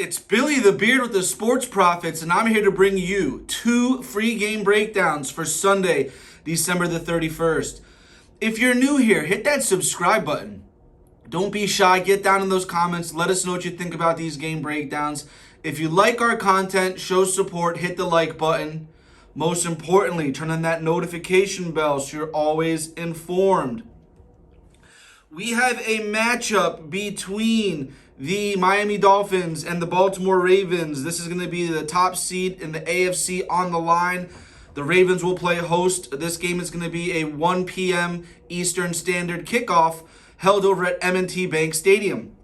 It's Billy the Beard with the Sports Profits, and I'm here to bring you 2 free game breakdowns for Sunday, December the 31st. If you're new here, hit that subscribe button. Don't be shy, get down in those comments, let us know what you think about these game breakdowns. If you like our content, show support, hit the like button. Most importantly, turn on that notification bell so you're always informed. We have a matchup between the Miami Dolphins and the Baltimore Ravens. This is going to be the top seed in the AFC on the line. The Ravens will play host. This game is going to be a 1 p.m. Eastern Standard kickoff held over at M&T Bank Stadium.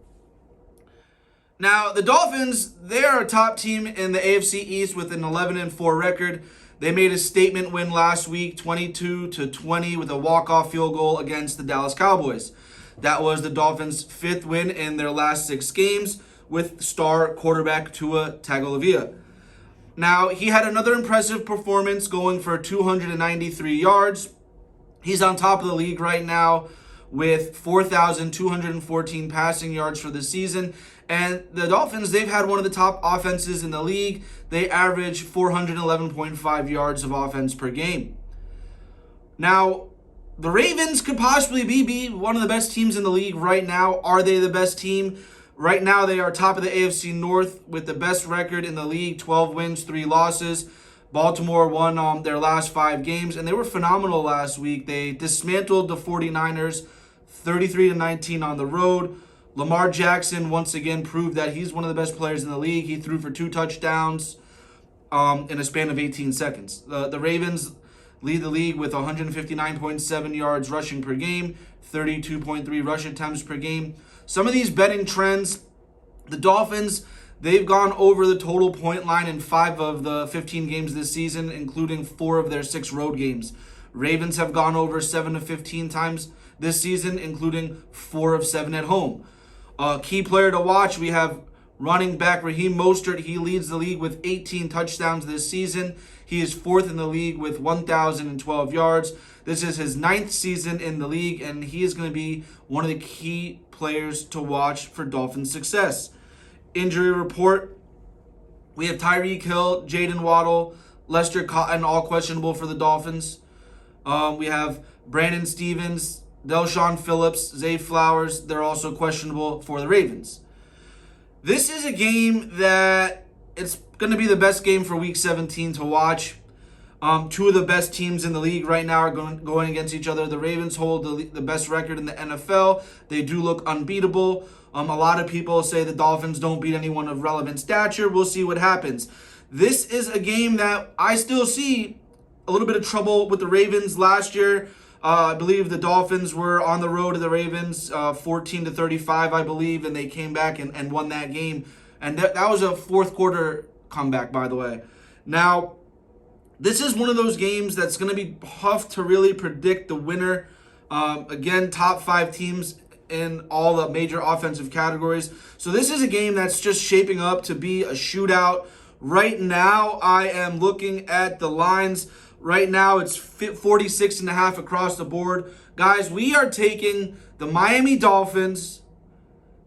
Now, the Dolphins, they are a top team in the AFC East with an 11-4 record. They made a statement win last week, 22-20, with a walk-off field goal against the Dallas Cowboys. That was the Dolphins' 5th win in their last 6 games with star quarterback Tua Tagovailoa. Now, he had another impressive performance going for 293 yards. He's on top of the league right now with 4,214 passing yards for the season. And the Dolphins, they've had one of the top offenses in the league. They average 411.5 yards of offense per game. Now, the Ravens could possibly be one of the best teams in the league right now. Are they the best team? Right now, they are top of the AFC North with the best record in the league, 12 wins, 3 losses. Baltimore won their last 5 games, and they were phenomenal last week. They dismantled the 49ers 33-19 on the road. Lamar Jackson once again proved that he's one of the best players in the league. He threw for 2 touchdowns in a span of 18 seconds. The Ravens lead the league with 159.7 yards rushing per game, 32.3 rush attempts per game. Some of these betting trends, the Dolphins, they've gone over the total point line in 5 of the 15 games this season, including 4 of their 6 road games. Ravens have gone over 7 to 15 times this season, including 4 of 7 at home. Key player to watch, we have running back Raheem Mostert. He leads the league with 18 touchdowns this season. He is 4th in the league with 1,012 yards. This is his 9th season in the league, and he is going to be one of the key players to watch for Dolphins' success. Injury report, we have Tyreek Hill, Jaden Waddle, Lester Cotton, all questionable for the Dolphins. We have Brandon Stevens, Delshon Phillips, Zay Flowers. They're also questionable for the Ravens. This is a game that it's going to be the best game for Week 17 to watch. 2 of the best teams in the league right now are going against each other. The Ravens hold the best record in the NFL. They do look unbeatable. A lot of people say the Dolphins don't beat anyone of relevant stature. We'll see what happens. This is a game that I still see a little bit of trouble with the Ravens last year. I believe the Dolphins were on the road to the Ravens 14-35, I believe, and they came back and won that game. And that was a 4th quarter comeback, by the way. Now, this is one of those games that's going to be tough to really predict the winner. Again, top 5 teams in all the major offensive categories. So this is a game that's just shaping up to be a shootout. Right now, I am looking at the lines. Right now, it's 46.5 across the board. Guys, we are taking the Miami Dolphins,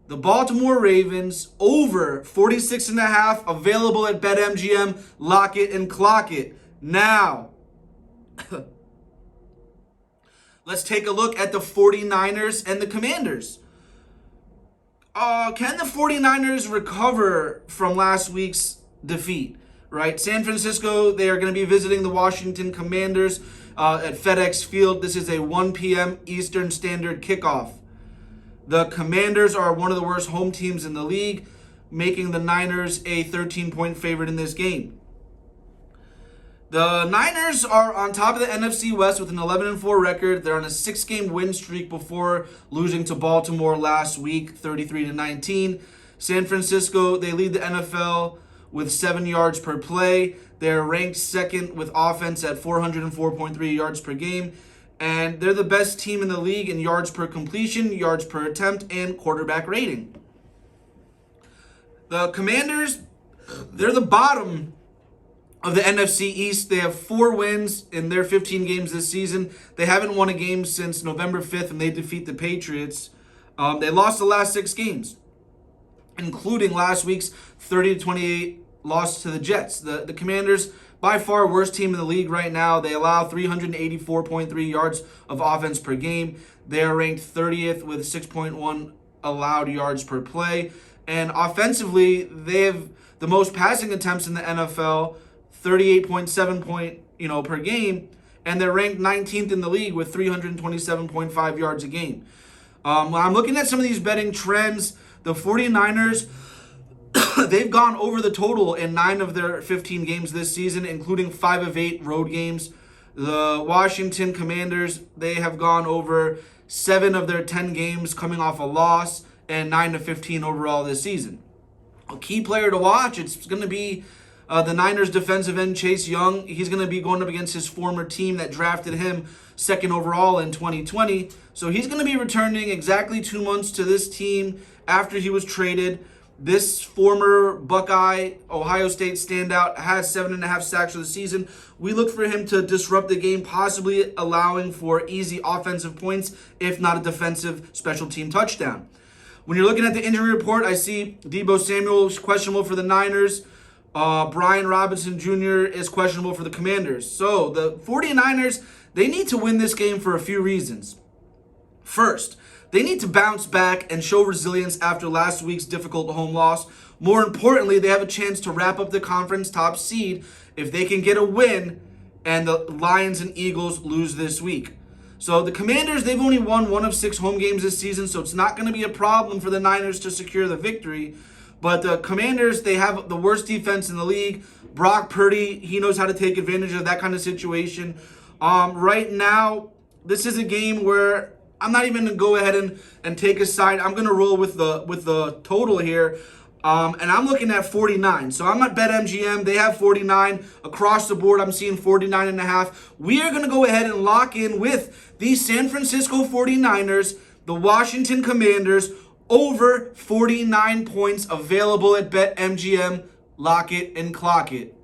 the Baltimore Ravens, over 46.5, available at BetMGM. Lock it and clock it. Now, let's take a look at the 49ers and the Commanders. Can the 49ers recover from last week's defeat? Right, San Francisco, they are going to be visiting the Washington Commanders at FedEx Field. This is a 1 p.m. Eastern Standard kickoff. The Commanders are one of the worst home teams in the league, making the Niners a 13-point favorite in this game. The Niners are on top of the NFC West with an 11-4 record. They're on a 6-game win streak before losing to Baltimore last week, 33-19. San Francisco, they lead the NFL with 7 yards per play. They're ranked 2nd with offense at 404.3 yards per game. And they're the best team in the league in yards per completion, yards per attempt, and quarterback rating. The Commanders, they're the bottom of the NFC East. They have 4 wins in their 15 games this season. They haven't won a game since November 5th, and they defeat the Patriots. They lost the last 6 games. including last week's 30-28 loss to the Jets. The Commanders, by far worst team in the league right now. They allow 384.3 yards of offense per game. They are ranked 30th with 6.1 allowed yards per play. And offensively, they have the most passing attempts in the NFL, 38.7 per game, and they're ranked 19th in the league with 327.5 yards a game. When I'm looking at some of these betting trends, the 49ers, they've gone over the total in 9 of their 15 games this season, including 5 of 8 road games. The Washington Commanders, they have gone over 7 of their 10 games coming off a loss, and 9 of 15 overall this season. A key player to watch, it's going to be the Niners defensive end Chase Young. He's going to be going up against his former team that drafted him 2nd overall in 2020. So he's going to be returning exactly 2 months to this team after he was traded. This former Buckeye, Ohio State standout has 7.5 sacks for the season. We look for him to disrupt the game, possibly allowing for easy offensive points, if not a defensive special team touchdown. When you're looking at the injury report, I see Deebo Samuel is questionable for the Niners. Brian Robinson Jr. is questionable for the Commanders. So the 49ers, they need to win this game for a few reasons. First, they need to bounce back and show resilience after last week's difficult home loss. More importantly, they have a chance to wrap up the conference top seed if they can get a win and the Lions and Eagles lose this week. So the Commanders, they've only won 1 of 6 home games this season, so it's not going to be a problem for the Niners to secure the victory. But the Commanders, they have the worst defense in the league. Brock Purdy, he knows how to take advantage of that kind of situation. Right now, this is a game where I'm not even going to go ahead and take a side. I'm going to roll with the total here. And I'm looking at 49. So I'm at BetMGM. They have 49. Across the board, I'm seeing 49.5. We are going to go ahead and lock in with the San Francisco 49ers, the Washington Commanders, over 49 points available at BetMGM. Lock it and clock it.